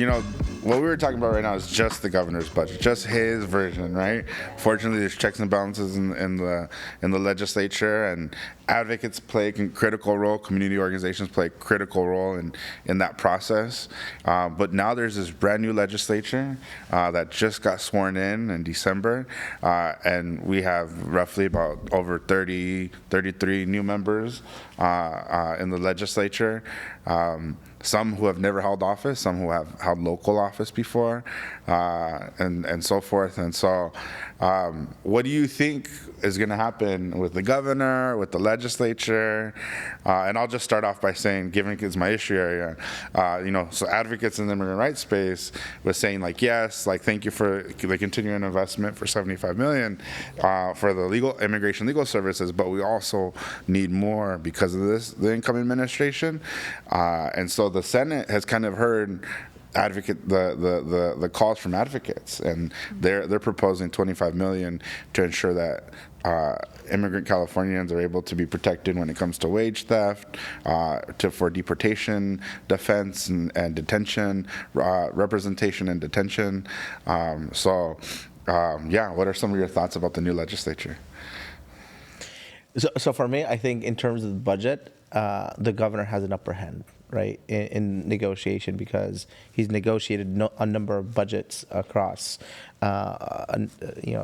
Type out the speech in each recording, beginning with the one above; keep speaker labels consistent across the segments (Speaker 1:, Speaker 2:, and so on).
Speaker 1: what we were talking about right now is just the governor's budget, just his version, right? Fortunately, there's checks and balances in the legislature, and advocates play a critical role. Community organizations play a critical role in that process. But now there's this brand new legislature that just got sworn in December, and we have roughly about over 33 new members in the legislature. Some who have never held office, some who have held local office before, and so forth. And so, what do you think is going to happen with the governor, with the legislature? And I'll just start off by saying, given it's my issue area, so advocates in the immigrant rights space was saying, like, yes, like, thank you for the continuing investment for $75 million for the immigration legal services, but we also need more because of the incoming administration. And so the Senate has kind of heard the calls from advocates, and they're proposing $25 million to ensure that immigrant Californians are able to be protected when it comes to wage theft, for deportation, defense, and detention, representation and detention. What are some of your thoughts about the new legislature?
Speaker 2: So for me, I think in terms of the budget, the governor has an upper hand, right, in negotiation, because he's negotiated a number of budgets across a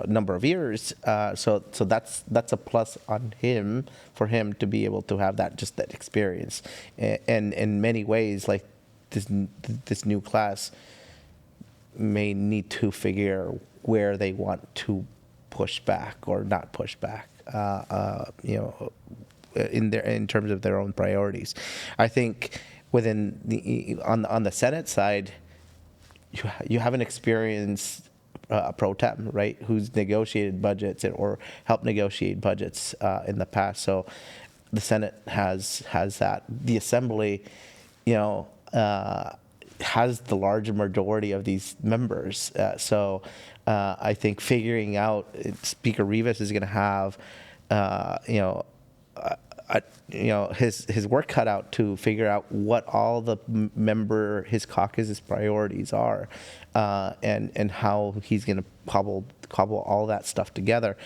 Speaker 2: number of years. So that's a plus on him, for him to be able to have that experience. And in many ways, like this new class may need to figure where they want to push back or not push back. In terms of their own priorities. I think within on the Senate side, you have an experienced pro tem, right, who's negotiated budgets or helped negotiate budgets in the past. So the Senate has that. The Assembly, has the larger majority of these members. I think figuring out, Speaker Rivas is going to have, his work cut out to figure out what all the his caucus's priorities are, and how he's going to cobble all that stuff together.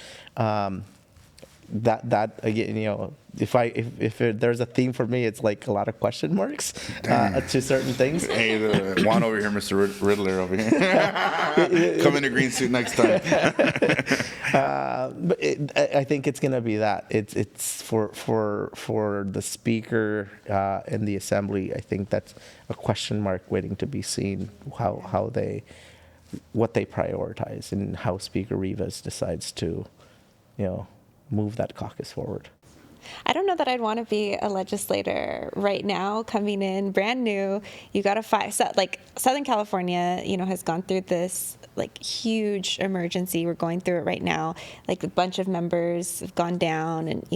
Speaker 2: That again, if there's a theme for me, it's like a lot of question marks to certain things.
Speaker 1: Hey, the Juan over here, Mr. Riddler over here. Come in a green suit next time.
Speaker 2: But I think it's going to be that. It's for the speaker and the assembly. I think that's a question mark waiting to be seen, what they prioritize, and how Speaker Rivas decides to, move that caucus forward.
Speaker 3: I don't know that I'd want to be a legislator right now, coming in brand new. You got to fight. So, like, Southern California, has gone through this huge emergency. We're going through it right now. Like, a bunch of members have gone down, and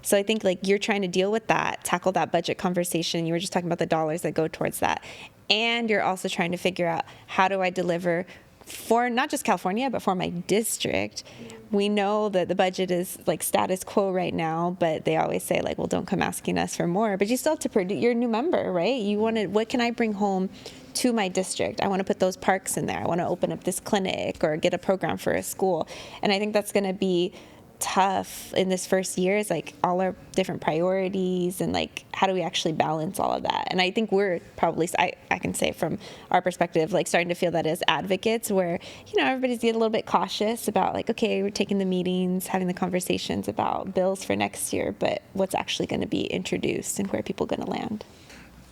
Speaker 3: so I think you're trying to deal with that, tackle that budget conversation. You were just talking about the dollars that go towards that, and you're also trying to figure out, how do I deliver for not just California, but for my district. We know that the budget is status quo right now, but they always say well, don't come asking us for more. But you still have to produce. You're a new member, right? You want to, what can I bring home to my district? I want to put those parks in there. I want to open up this clinic or get a program for a school. And I think that's going to be tough in this first year, is all our different priorities, and how do we actually balance all of that. And I think we're probably, I can say from our perspective, starting to feel that as advocates, where everybody's getting a little bit cautious about okay, we're taking the meetings, having the conversations about bills for next year, but what's actually going to be introduced and where people are going to land.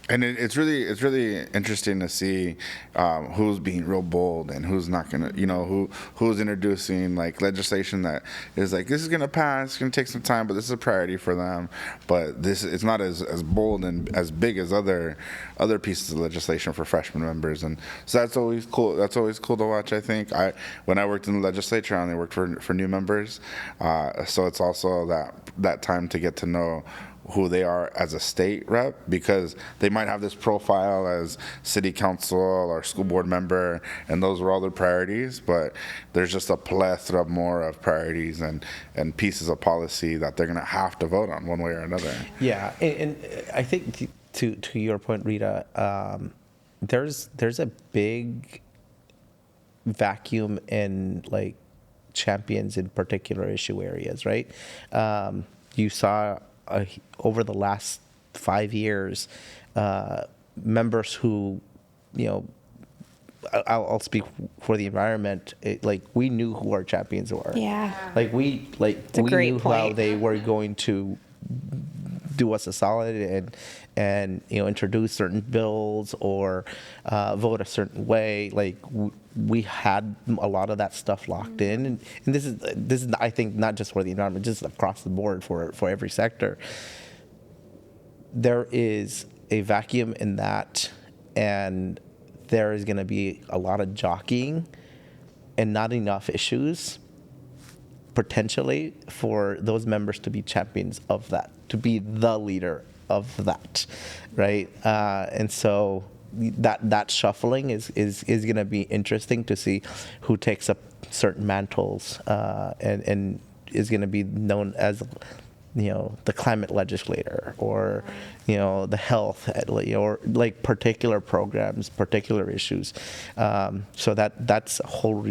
Speaker 1: And it's really interesting to see who's being real bold and who's not gonna, who's introducing legislation that is this is gonna pass, it's gonna take some time, but this is a priority for them. But it's not as bold and as big as other pieces of legislation for freshman members, and so that's always cool. That's always cool to watch. I think when I worked in the legislature, I only worked for new members, so it's also that time to get to know who they are as a state rep, because they might have this profile as city council or school board member, and those were all their priorities, but there's just a plethora more of priorities and pieces of policy that they're going to have to vote on one way or another.
Speaker 2: Yeah, and I think to your point, Rita, there's a big vacuum in like champions in particular issue areas, right? You saw over the last 5 years, members who, you know, I'll speak for the environment. Like we knew who our champions were.
Speaker 3: Yeah.
Speaker 2: Like we
Speaker 3: a
Speaker 2: we
Speaker 3: great
Speaker 2: knew how
Speaker 3: point.
Speaker 2: they were going to do us a solid and you know, introduce certain bills or vote a certain way. Like we had a lot of that stuff locked in, and this is I think not just for the environment, just across the board for every sector. There is a vacuum in that, and there is going to be a lot of jockeying and not enough issues potentially for those members to be champions of that, to be the leader of that, right? And so that shuffling is going to be interesting to see who takes up certain mantles and is going to be known as, you know, the climate legislator, or, you know, the health, or like particular programs, particular issues. So that's a whole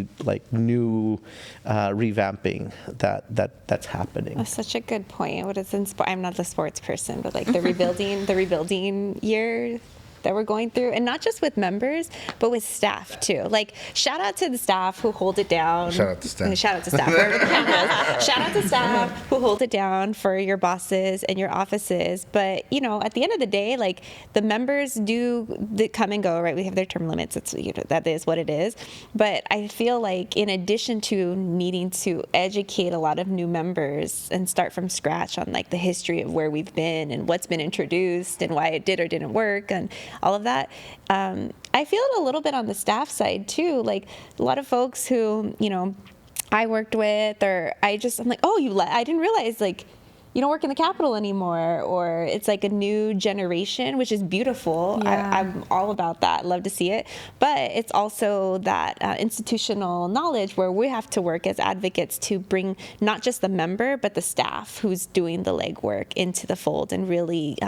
Speaker 2: new revamping that's happening.
Speaker 3: That's such a good point. What is I'm not the sports person, but like the rebuilding year that we're going through, and not just with members, but with staff too. Like, shout out to the staff who hold it down.
Speaker 1: Shout out to staff.
Speaker 3: Shout out to staff. Shout out to staff who hold it down for your bosses and your offices. But, you know, at the end of the day, like, the members they come and go, right? We have their term limits. It's, you know, that is what it is. But I feel like in addition to needing to educate a lot of new members and start from scratch on like the history of where we've been and what's been introduced and why it did or didn't work and all of that, I feel it a little bit on the staff side too. Like a lot of folks who, you know, I worked with, or I'm like, oh, I didn't realize like you don't work in the Capitol anymore, or it's like a new generation, which is beautiful.
Speaker 4: Yeah.
Speaker 3: I'm all about that. Love to see it. But it's also that institutional knowledge where we have to work as advocates to bring not just the member, but the staff who's doing the legwork into the fold and really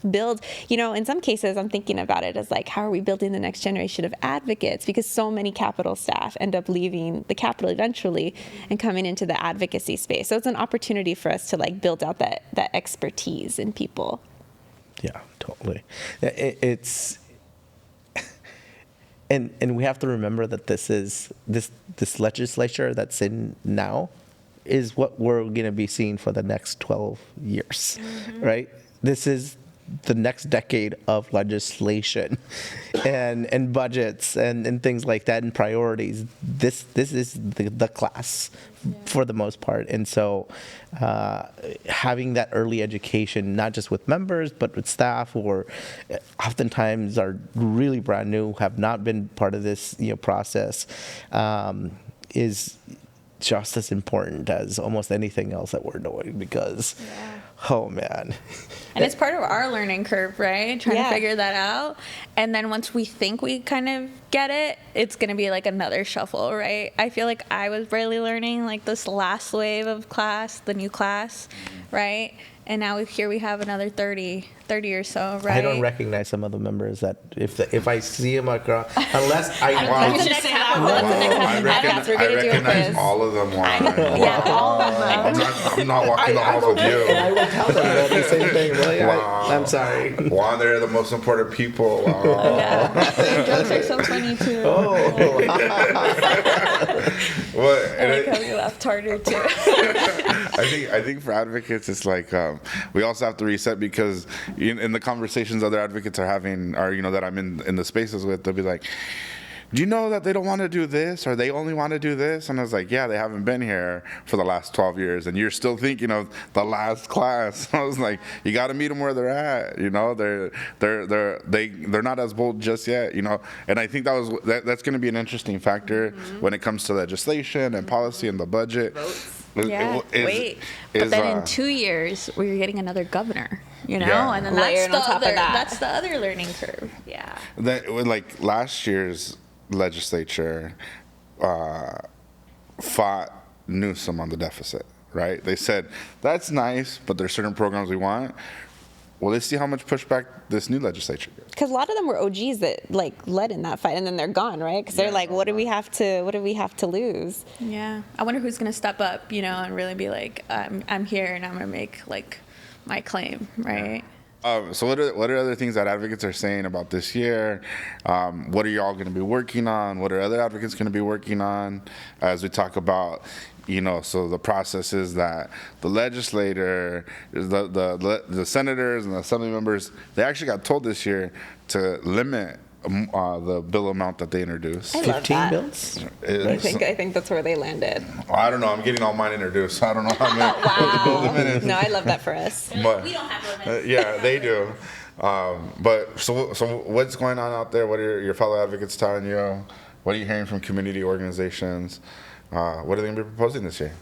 Speaker 3: build, you know, in some cases I'm thinking about it as like, how are we building the next generation of advocates? Because so many Capitol staff end up leaving the Capitol eventually and coming into the advocacy space. So it's an opportunity for us to like build out that expertise in people.
Speaker 2: Yeah, totally. It's and we have to remember that this legislature that's in now is what we're going to be seeing for the next 12 years, right? This is the next decade of legislation and budgets and things like that, and priorities. This is the class for the most part. And so having that early education, not just with members, but with staff who are oftentimes are really brand new, have not been part of this, you know, process, is just as important as almost anything else that we're doing, because oh man.
Speaker 4: And it's part of our learning curve, right? Trying to figure that out. And then once we think we kind of get it, it's going to be like another shuffle, right? I feel like I was really learning like this last wave of class, the new class, right? And now here we have another 30 or so, right?
Speaker 2: I don't recognize some of the members that if I see them across, unless I
Speaker 3: That's the next podcast. We're going to do a
Speaker 1: recognize
Speaker 3: quiz.
Speaker 1: all of them. Juan.
Speaker 3: Yeah, all of them.
Speaker 1: I'm not walking the halls with
Speaker 2: and I
Speaker 1: you.
Speaker 2: will tell them the same thing. Really,
Speaker 1: Wow.
Speaker 2: I'm sorry.
Speaker 1: Juan, they're the most important people. Wow.
Speaker 4: Their jokes are so funny too.
Speaker 1: Well,
Speaker 4: I like how you laughed harder too.
Speaker 1: I think for advocates, it's like we also have to reset, because in the conversations other advocates are having, or you know, that I'm in the spaces with, they'll be like, do you know that they don't want to do this, or they only want to do this? And I was like, yeah, they haven't been here for the last 12 years, and you're still thinking of the last class. I was like, you got to meet them where they're at. You know, they're not as bold just yet. You know, and I think that's going to be an interesting factor when it comes to legislation and policy and the budget.
Speaker 4: Yeah. But then in 2 years, we're getting another governor, you know?
Speaker 1: Yeah.
Speaker 4: And then
Speaker 3: Layering
Speaker 4: that's
Speaker 3: on top of that.
Speaker 4: that's the other learning curve. Yeah.
Speaker 1: Like last year's legislature fought Newsom on the deficit, right? They said, that's nice, but there's certain programs we want. well, let's see how much pushback this new legislature gets.
Speaker 3: Because a lot of them were OGs that like led in that fight, and then they're gone, right? Because they're like, what do we have to lose?
Speaker 4: Yeah, I wonder who's gonna step up, and really be like, I'm here and I'm gonna make like my claim, right?
Speaker 1: So what are other things that advocates are saying about this year? What are y'all going to be working on? What are other advocates going to be working on as we talk about, so the process is that the legislator, the senators and the assembly members, they actually got told this year to limit the bill amount that they introduced.
Speaker 3: I love
Speaker 2: 15
Speaker 3: that.
Speaker 2: bills?
Speaker 3: I think that's where they landed.
Speaker 1: I don't know. I'm getting all mine introduced, so I don't know how many what the bill limit is.
Speaker 3: No, I love that for us.
Speaker 1: But,
Speaker 4: we don't have limits.
Speaker 1: yeah, they do. But so what's going on out there? What are your fellow advocates telling you? What are you hearing from community organizations? What are they going to be proposing this year?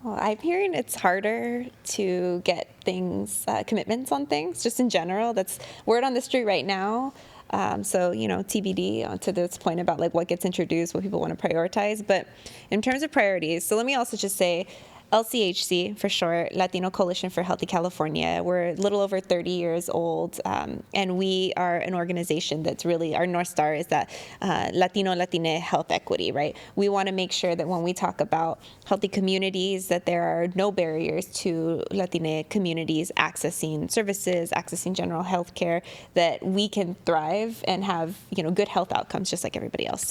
Speaker 3: Well, I'm hearing it's harder to get things, commitments on things, just in general. That's word on the street right now. So, TBD to this point about like what gets introduced, what people want to prioritize. But in terms of priorities, so let me also just say LCHC, for short, Latino Coalition for Healthy California. We're a little over 30 years old, and we are an organization that's really, our North Star is that Latino-Latina health equity, right? We want to make sure that when we talk about healthy communities, that there are no barriers to Latina communities accessing services, accessing general health care, that we can thrive and have, good health outcomes just like everybody else.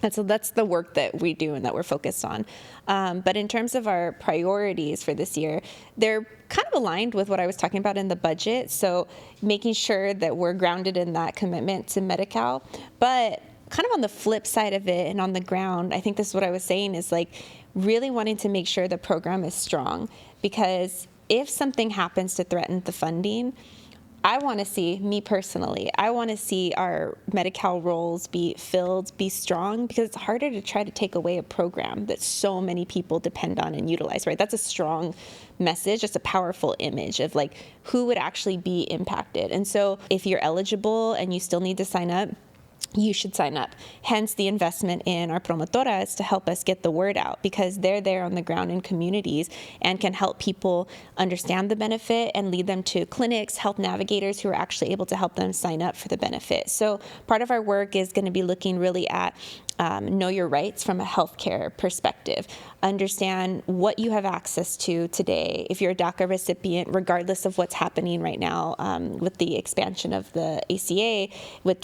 Speaker 3: And so that's the work that we do and that we're focused on. But in terms of our priorities for this year, they're kind of aligned with what I was talking about in the budget. So making sure that we're grounded in that commitment to Medi-Cal. But kind of on the flip side of it and on the ground, I think this is what I was saying is like really wanting to make sure the program is strong. Because if something happens to threaten the funding, I want to see, me personally, I want to see our Medi-Cal roles be filled, be strong, because it's harder to try to take away a program that so many people depend on and utilize, right? That's a strong message, just a powerful image of like who would actually be impacted. And so if you're eligible and you still need to sign up, you should sign up. Hence the investment in our promotoras to help us get the word out, because they're there on the ground in communities and can help people understand the benefit and lead them to clinics, health navigators who are actually able to help them sign up for the benefit. So part of our work is going to be looking really at know your rights from a healthcare perspective. Understand what you have access to today. If you're a DACA recipient, regardless of what's happening right now with the expansion of the ACA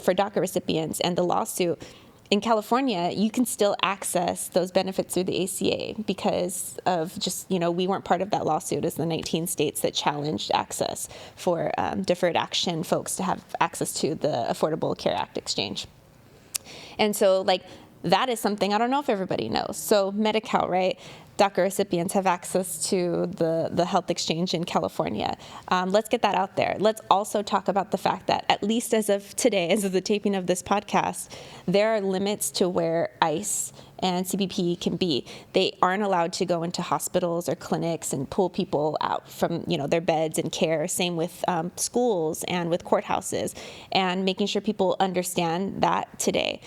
Speaker 3: for DACA recipients and the lawsuit, in California, you can still access those benefits through the ACA because of just, we weren't part of that lawsuit as the 19 states that challenged access for deferred action folks to have access to the Affordable Care Act exchange. And so, that is something I don't know if everybody knows. So Medi-Cal, right? DACA recipients have access to the health exchange in California. Let's get that out there. Let's also talk about the fact that, at least as of today, as of the taping of this podcast, there are limits to where ICE and CBP can be. They aren't allowed to go into hospitals or clinics and pull people out from their beds and care. Same with schools and with courthouses, and making sure people understand that today.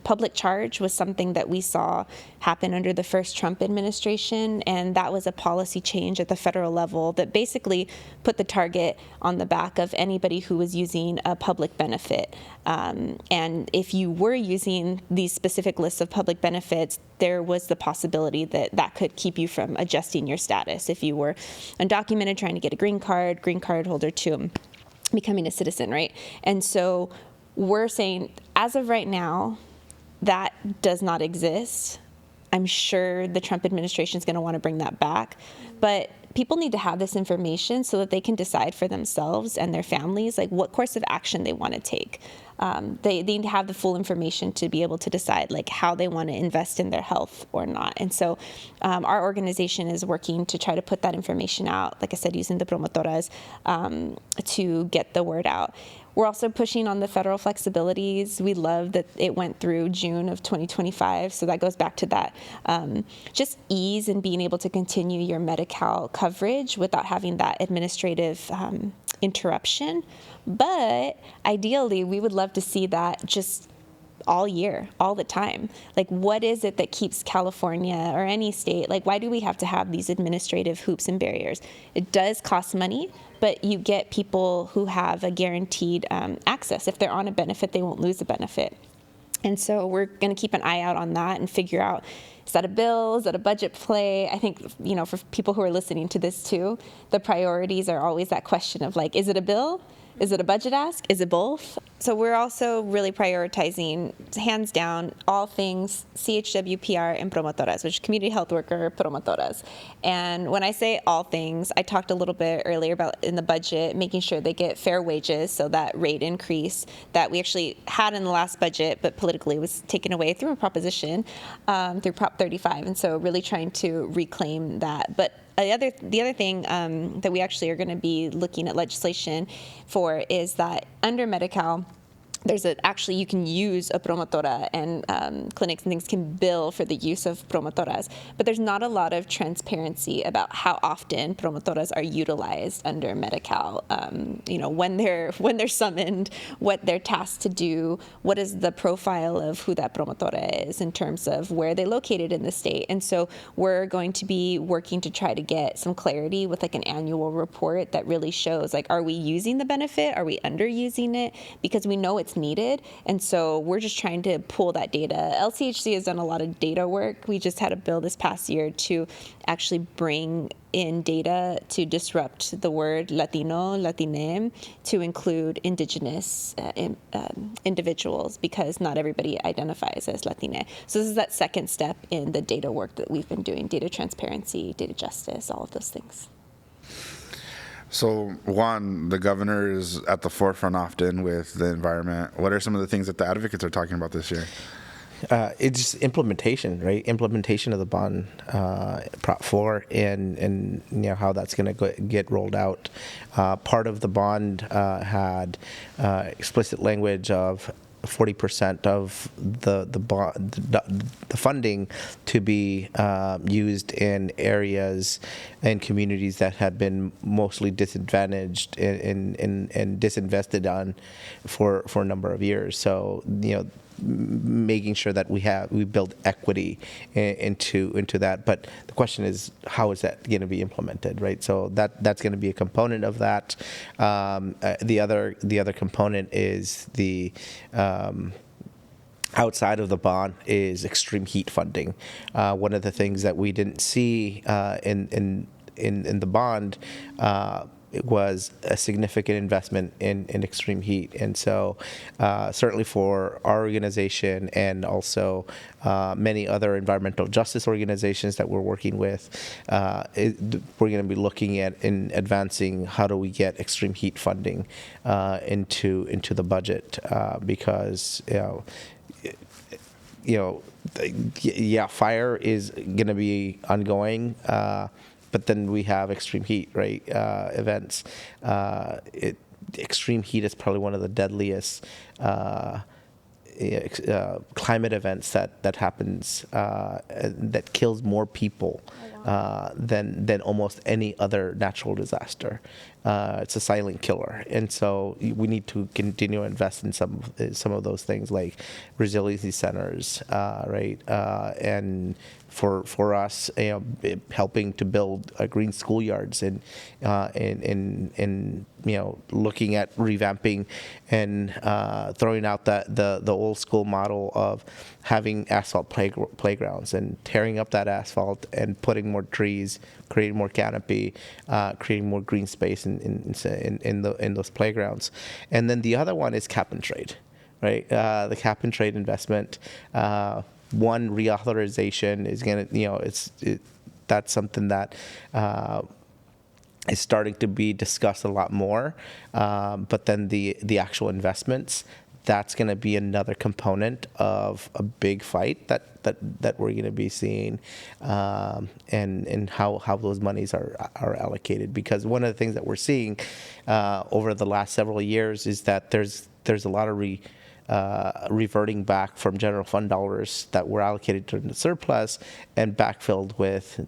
Speaker 3: Public charge was something that we saw happen under the first Trump administration, and that was a policy change at the federal level that basically put the target on the back of anybody who was using a public benefit. And if you were using these specific lists of public benefits, there was the possibility that that could keep you from adjusting your status if you were undocumented trying to get a green card holder to becoming a citizen, right? And so we're saying, as of right now, that does not exist. I'm sure the Trump administration is going to want to bring that back. But people need to have this information so that they can decide for themselves and their families, what course of action they want to take. They need to have the full information to be able to decide, how they want to invest in their health or not. And so our organization is working to try to put that information out, like I said, using the promotoras to get the word out. We're also pushing on the federal flexibilities. We love that it went through June of 2025. So that goes back to that just ease and being able to continue your Medi-Cal coverage without having that administrative interruption. But ideally, we would love to see that just all year, all the time. Like, what is it that keeps California or any state, like, why do we have to have these administrative hoops and barriers? It does cost money, but you get people who have a guaranteed access. If they're on a benefit, they won't lose a benefit. And so we're going to keep an eye out on that and figure out, is that a bill? Is that a budget play? I think, for people who are listening to this too, the priorities are always that question of like, is it a bill? Is it a budget ask? Is it both? So we're also really prioritizing, hands down, all things CHWPR and promotoras, which is community health worker promotoras. And when I say all things, I talked a little bit earlier about in the budget, making sure they get fair wages, so that rate increase that we actually had in the last budget, but politically was taken away through a proposition, through Prop 35. And so really trying to reclaim that. But the other thing that we actually are going to be looking at legislation for is that under Medi-Cal, actually you can use a promotora, and clinics and things can bill for the use of promotoras, but there's not a lot of transparency about how often promotoras are utilized under Medi-Cal. When they're summoned, what they're tasked to do, what is the profile of who that promotora is in terms of where they're located in the state. And so we're going to be working to try to get some clarity with like an annual report that really shows, like, are we using the benefit? Are we underusing it? Because we know it's needed, and so we're just trying to pull that data. LCHC has done a lot of data work. We just had a bill this past year to actually bring in data to disrupt the word Latino, Latine, to include indigenous individuals, because not everybody identifies as Latine. So this is that second step in the data work that we've been doing: data transparency, data justice, all of those things.
Speaker 1: So, Juan, the governor is at the forefront often with the environment. What are some of the things that the advocates are talking about this year?
Speaker 2: It's implementation, right? Implementation of the bond Prop 4 and how that's going to get rolled out. Part of the bond had explicit language of 40% of the funding to be used in areas and communities that had been mostly disadvantaged and disinvested on for a number of years. So, making sure that we build equity into that. But the question is, how is that going to be implemented, right? So that's going to be a component of that. The other component is the outside of the bond is extreme heat funding. One of the things that we didn't see in the bond it was a significant investment in extreme heat. And so certainly for our organization and also many other environmental justice organizations that we're working with, we're going to be looking at in advancing how do we get extreme heat funding into the budget, because fire is going to be ongoing. But then we have extreme heat, right? Events. Extreme heat is probably one of the deadliest climate events that happens that kills more people than almost any other natural disaster. It's a silent killer, and so we need to continue to invest in some of those things like resiliency centers, right? And for us, helping to build green schoolyards and looking at revamping and throwing out the old school model of having asphalt playgrounds and tearing up that asphalt and putting more trees, creating more canopy, creating more green space in those playgrounds. And then the other one is cap and trade, right? The cap and trade investment. One reauthorization is going to, that's something that is starting to be discussed a lot more. But then the actual investments, that's going to be another component of a big fight that we're going to be seeing, and how those monies are allocated. Because one of the things that we're seeing over the last several years is that there's a lot of reverting back from general fund dollars that were allocated to the surplus and backfilled with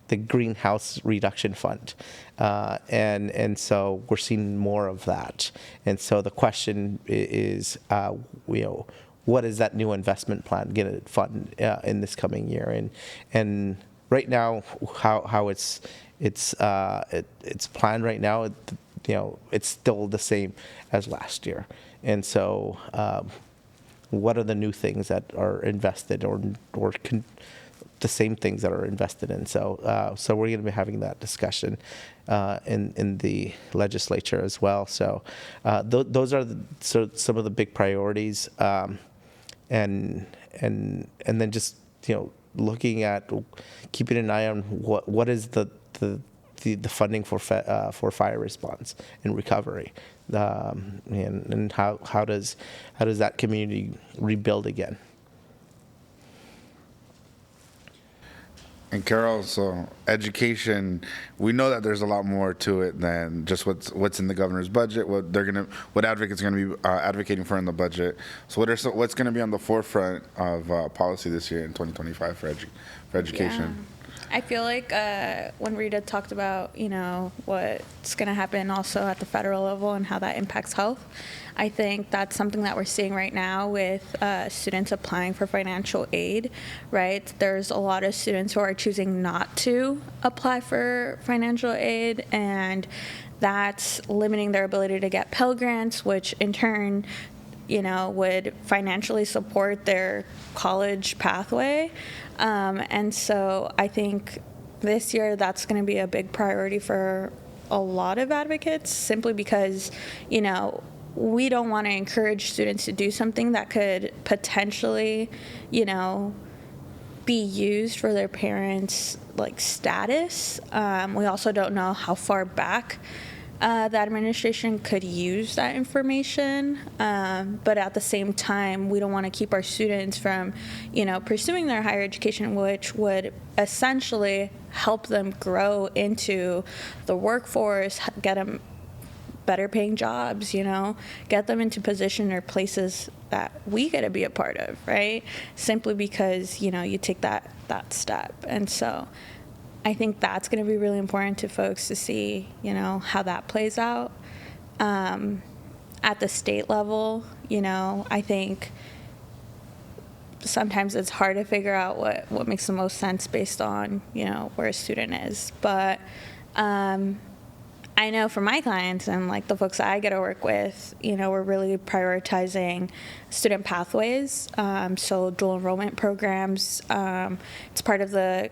Speaker 2: the the greenhouse reduction fund, and so we're seeing more of that. And so the question is, what is that new investment plan going to fund in this coming year? And right now, how it's planned right now, it's still the same as last year. And so, what are the new things that are invested, or the same things that are invested in? So we're going to be having that discussion in the legislature as well. So those are some of the big priorities, and then just looking at keeping an eye on what is the funding for fire response and recovery, and how does that community rebuild again?
Speaker 1: And Carol, so education, we know that there's a lot more to it than just what's in the governor's budget, what advocates are going to be advocating for in the budget. So what's going to be on the forefront of policy this year in 2025 for education?
Speaker 4: Yeah. I feel like when Rita talked about, what's going to happen also at the federal level and how that impacts health, I think that's something that we're seeing right now with students applying for financial aid, right? There's a lot of students who are choosing not to apply for financial aid, and that's limiting their ability to get Pell Grants, which in turn would financially support their college pathway. And so I think this year that's going to be a big priority for a lot of advocates, simply because, we don't want to encourage students to do something that could potentially, be used for their parents' status. We also don't know how far back the administration could use that information, but at the same time, we don't want to keep our students from, pursuing their higher education, which would essentially help them grow into the workforce, get them better paying jobs, get them into position or places that we get to be a part of, right? Simply because, you take that step. And so I think that's going to be really important to folks to see, how that plays out. At the state level, I think sometimes it's hard to figure out what makes the most sense based on, where a student is. But I know for my clients and the folks that I get to work with, we're really prioritizing student pathways. So dual enrollment programs, it's part of the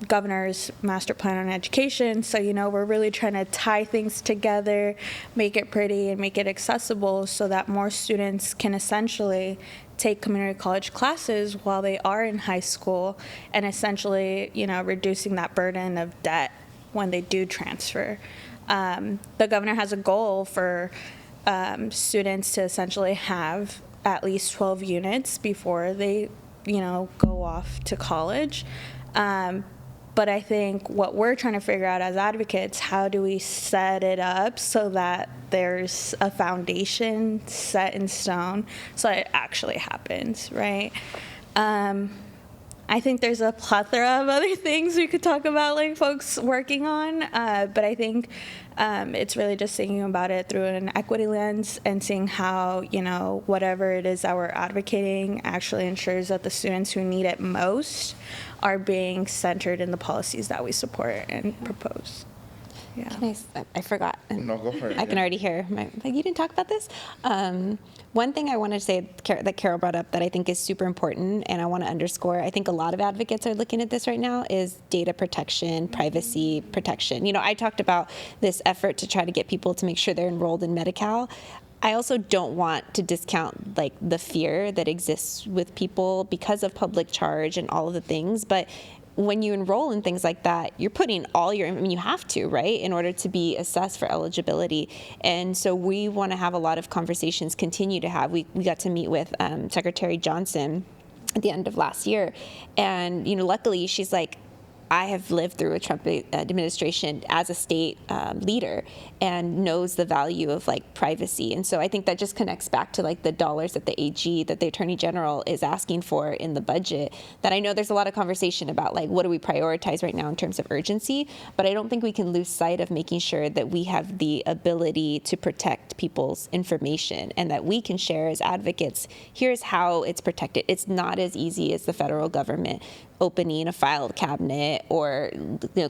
Speaker 4: governor's master plan on education. So, we're really trying to tie things together, make it pretty and make it accessible so that more students can essentially take community college classes while they are in high school, and essentially, reducing that burden of debt when they do transfer. The governor has a goal for students to essentially have at least 12 units before they, go off to college. But I think what we're trying to figure out as advocates, how do we set it up so that there's a foundation set in stone so it actually happens, right? I think there's a plethora of other things we could talk about, folks working on, but I think it's really just thinking about it through an equity lens and seeing how, whatever it is that we're advocating actually ensures that the students who need it most are being centered in the policies that we support and propose. Yeah.
Speaker 3: I forgot.
Speaker 1: No, go for it.
Speaker 3: I can already hear. You didn't talk about this? One thing I want to say that Carol brought up that I think is super important, and I want to underscore, I think a lot of advocates are looking at this right now, is data protection, privacy protection. I talked about this effort to try to get people to make sure they're enrolled in Medi-Cal. I also don't want to discount the fear that exists with people because of public charge and all of the things, but when you enroll in things like that, you're putting you have to, right, in order to be assessed for eligibility. And so we want to have a lot of conversations, continue to have. We got to meet with Secretary Johnson at the end of last year. And, luckily she's like, I have lived through a Trump administration as a state leader and knows the value of like privacy. And so I think that just connects back to like the dollars that the AG, that the Attorney General is asking for in the budget, that I know there's a lot of conversation about like what do we prioritize right now in terms of urgency, but I don't think we can lose sight of making sure that we have the ability to protect people's information and that we can share as advocates, here's how it's protected. It's not as easy as the federal government opening a file cabinet or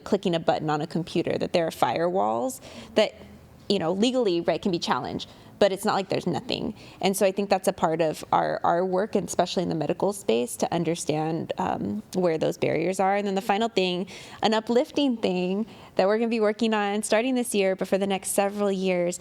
Speaker 3: clicking a button on a computer, that there are firewalls that legally can be challenged, but it's not like there's nothing. And so I think that's a part of our work, and especially in the medical space, to understand where those barriers are. And then the final thing, an uplifting thing that we're going to be working on starting this year, but for the next several years,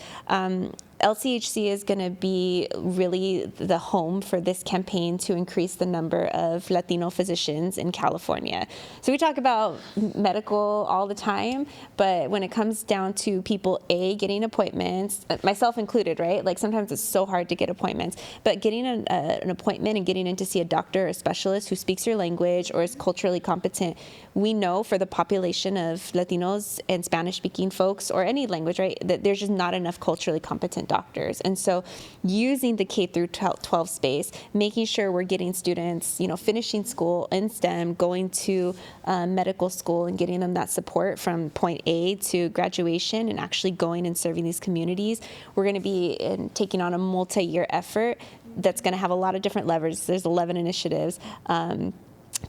Speaker 3: LCHC is going to be really the home for this campaign to increase the number of Latino physicians in California. So we talk about medical all the time, but when it comes down to people, getting appointments, myself included, right? Like sometimes it's so hard to get appointments, but getting an appointment and getting in to see a doctor or a specialist who speaks your language or is culturally competent, we know for the population of Latinos and Spanish-speaking folks, or any language, right, that there's just not enough culturally competent doctors. And so using the K through 12 space, making sure we're getting students, finishing school in STEM, going to medical school and getting them that support from point A to graduation and actually going and serving these communities. We're going to be taking on a multi-year effort that's going to have a lot of different levers. There's 11 initiatives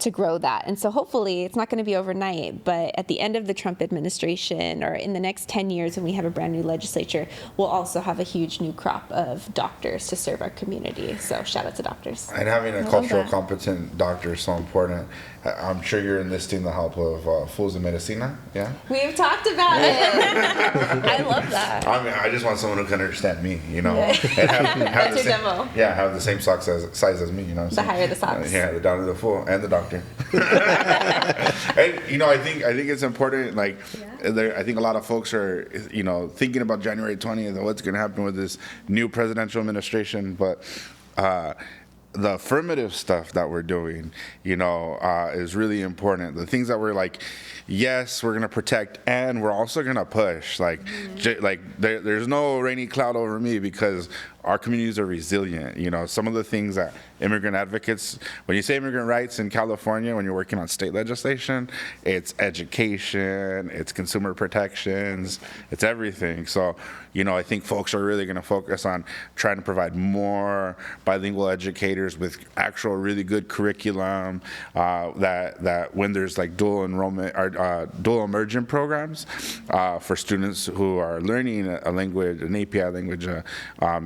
Speaker 3: to grow that. And so hopefully it's not going to be overnight, but at the end of the Trump administration or in the next 10 years when we have a brand new legislature, we'll also have a huge new crop of doctors to serve our community. So shout out to doctors.
Speaker 1: And having a cultural competent doctor is so important. I'm sure you're enlisting the help of Fools in Medicina, yeah?
Speaker 3: We've talked about it.
Speaker 4: I love that.
Speaker 1: I mean, I just want someone who can understand me,
Speaker 3: Yeah.
Speaker 1: And have
Speaker 3: That's
Speaker 1: the
Speaker 3: your
Speaker 1: same,
Speaker 3: demo.
Speaker 1: yeah, have the same size as me,
Speaker 3: The higher the socks.
Speaker 1: Yeah, the down to the fool and the doctor. And I think it's important. Like, I think a lot of folks are thinking about January 20th and what's going to happen with this new presidential administration, but the affirmative stuff that we're doing, is really important. The things that we're like, yes, we're gonna protect, and we're also gonna push. Like, there's no rainy cloud over me because our communities are resilient. Some of the things that immigrant advocates, when you say immigrant rights in California, when you're working on state legislation, it's education, it's consumer protections, it's everything. So, I think folks are really going to focus on trying to provide more bilingual educators with actual really good curriculum, that when there's like dual enrollment or dual immersion programs for students who are learning a language, an API language,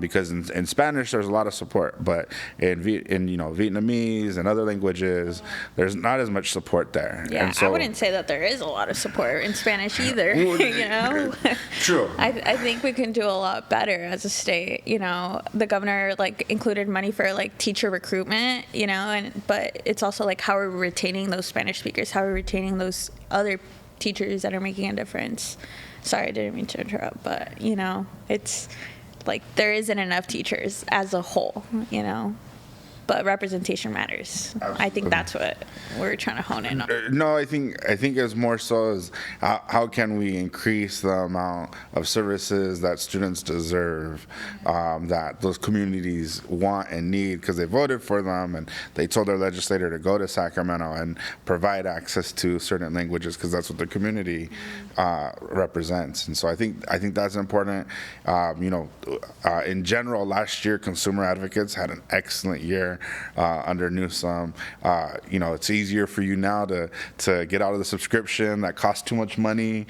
Speaker 1: because in Spanish there's a lot of support, but in Vietnamese and other languages there's not as much support there.
Speaker 4: Yeah,
Speaker 1: and so,
Speaker 4: I wouldn't say that there is a lot of support in Spanish either.
Speaker 1: True.
Speaker 4: I think we can do a lot better as a state. The governor included money for teacher recruitment. But it's also how are we retaining those Spanish speakers? How are we retaining those other teachers that are making a difference? Sorry, I didn't mean to interrupt, but it's there isn't enough teachers as a whole, but representation matters.
Speaker 1: Absolutely.
Speaker 4: I think that's what we're trying to hone in on.
Speaker 1: No, I think it's more so as how can we increase the amount of services that students deserve, that those communities want and need because they voted for them and they told their legislator to go to Sacramento and provide access to certain languages because that's what the community represents. And so I think that's important. In general, last year consumer advocates had an excellent year under Newsom. It's easier for you now to get out of the subscription that costs too much money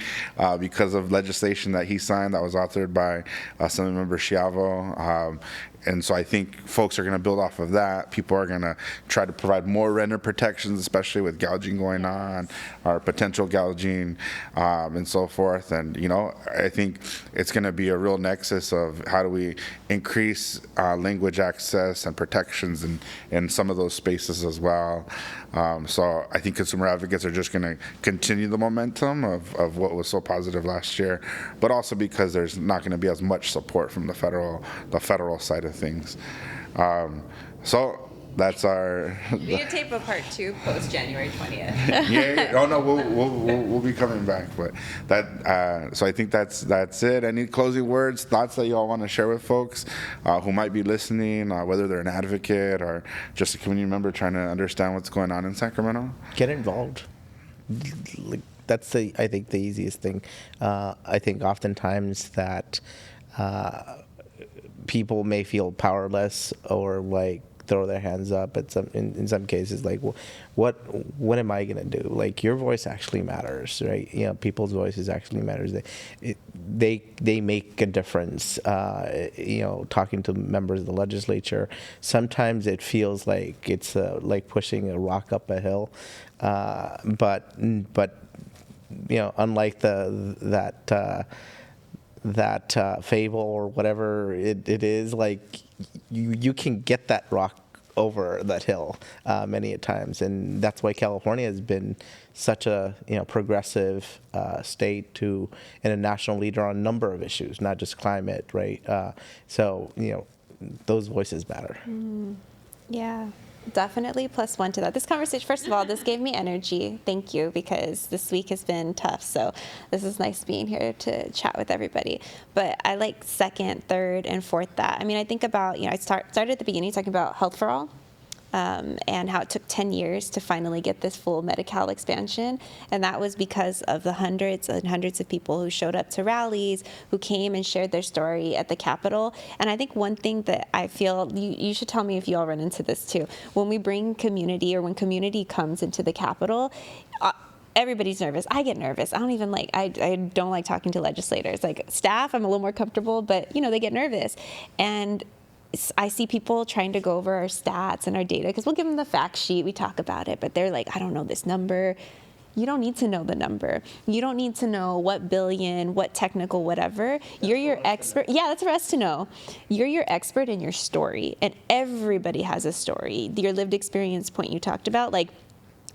Speaker 1: because of legislation that he signed that was authored by Assemblymember Schiavo. And so I think folks are going to build off of that. People are going to try to provide more renter protections, especially with gouging going on, or potential gouging, and so forth. And, I think it's going to be a real nexus of how do we increase language access and protections in some of those spaces as well. So I think consumer advocates are just going to continue the momentum of what was so positive last year, but also because there's not going to be as much support from the federal side of things. So That's our.
Speaker 3: We could tape a part 2 post January 20th.
Speaker 1: Yeah. Oh no, we'll be coming back. But that. So I think that's it. Any closing words, thoughts that y'all want to share with folks who might be listening, whether they're an advocate or just a community member trying to understand what's going on in Sacramento?
Speaker 2: Get involved. Like, that's I think the easiest thing. I think oftentimes that people may feel powerless or like throw their hands up in some cases, like, well, what am I gonna do? Like, your voice actually matters, right? People's voices actually matters. They make a difference. Talking to members of the legislature, sometimes it feels like it's like pushing a rock up a hill, but unlike that fable or whatever it is, like, you can get that rock over that hill many a times, and that's why California has been such a progressive state and a national leader on a number of issues, not just climate, right? So those voices matter.
Speaker 3: Yeah. Definitely +1 to that. This conversation, first of all, this gave me energy. Thank you, because this week has been tough. So this is nice being here to chat with everybody. But I like second, third, and fourth that. I mean, I think about, I started at the beginning talking about Health for All. And how it took 10 years to finally get this full Medi-Cal expansion. And that was because of the hundreds and hundreds of people who showed up to rallies, who came and shared their story at the Capitol. And I think one thing that I feel, you should tell me if you all run into this too, when we bring community or when community comes into the Capitol, everybody's nervous. I get nervous. I don't like talking to legislators. Like, staff, I'm a little more comfortable, but they get nervous. And I see people trying to go over our stats and our data, because we'll give them the fact sheet, we talk about it, but they're like, I don't know this number. You don't need to know the number. You don't need to know what billion, what technical, whatever. You're your expert. Yeah, that's for us to know. You're your expert in your story, and everybody has a story. Your lived experience point you talked about, like,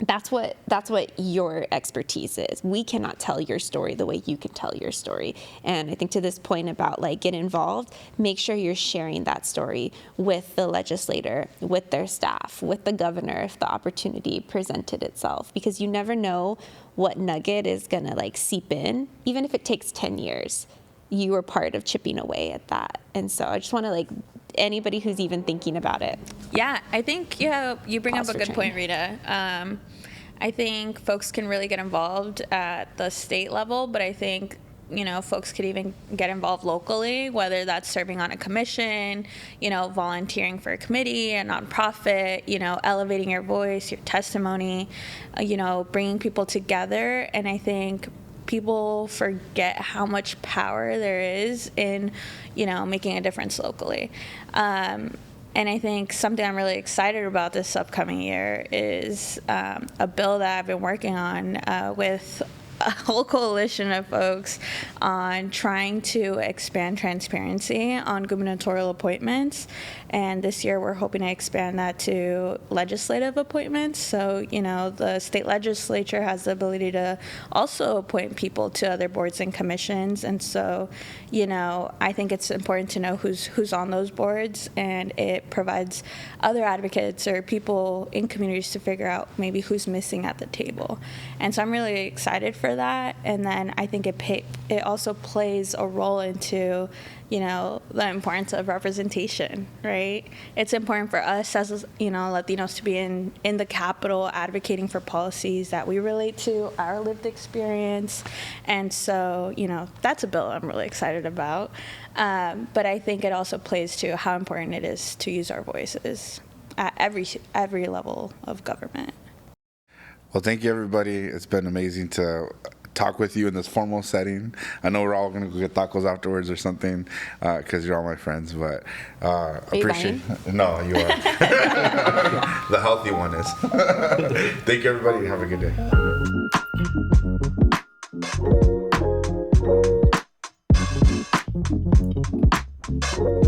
Speaker 3: that's what your expertise is. We cannot tell your story the way you can tell your story. And I think to this point about, like, get involved, make sure you're sharing that story with the legislator, with their staff, with the governor if the opportunity presented itself, because you never know what nugget is gonna seep in, even if it takes 10 years. You are part of chipping away at that. And so I just want to anybody who's even thinking about it.
Speaker 4: Yeah, I think you bring up a good point, Rita. I think folks can really get involved at the state level, but I think folks could even get involved locally, whether that's serving on a commission, volunteering for a committee, a nonprofit, elevating your voice, your testimony, bringing people together. And I think people forget how much power there is in, making a difference locally. And I think something I'm really excited about this upcoming year is a bill that I've been working on with a whole coalition of folks on trying to expand transparency on gubernatorial appointments. And this year we're hoping to expand that to legislative appointments. So, the state legislature has the ability to also appoint people to other boards and commissions. And so, I think it's important to know who's on those boards, and it provides other advocates or people in communities to figure out maybe who's missing at the table. And so I'm really excited for that. And then I think it also plays a role into the importance of representation, right? It's important for us as Latinos to be in the Capitol advocating for policies that we relate to our lived experience. And so that's a bill I'm really excited about, but I think it also plays to how important it is to use our voices at every level of government.
Speaker 1: Well, thank you, everybody. It's been amazing to talk with you in this formal setting. I know we're all going to go get tacos afterwards or something because you're all my friends, but appreciate it. No, you are. The healthy one is. Thank you, everybody. Have a good day.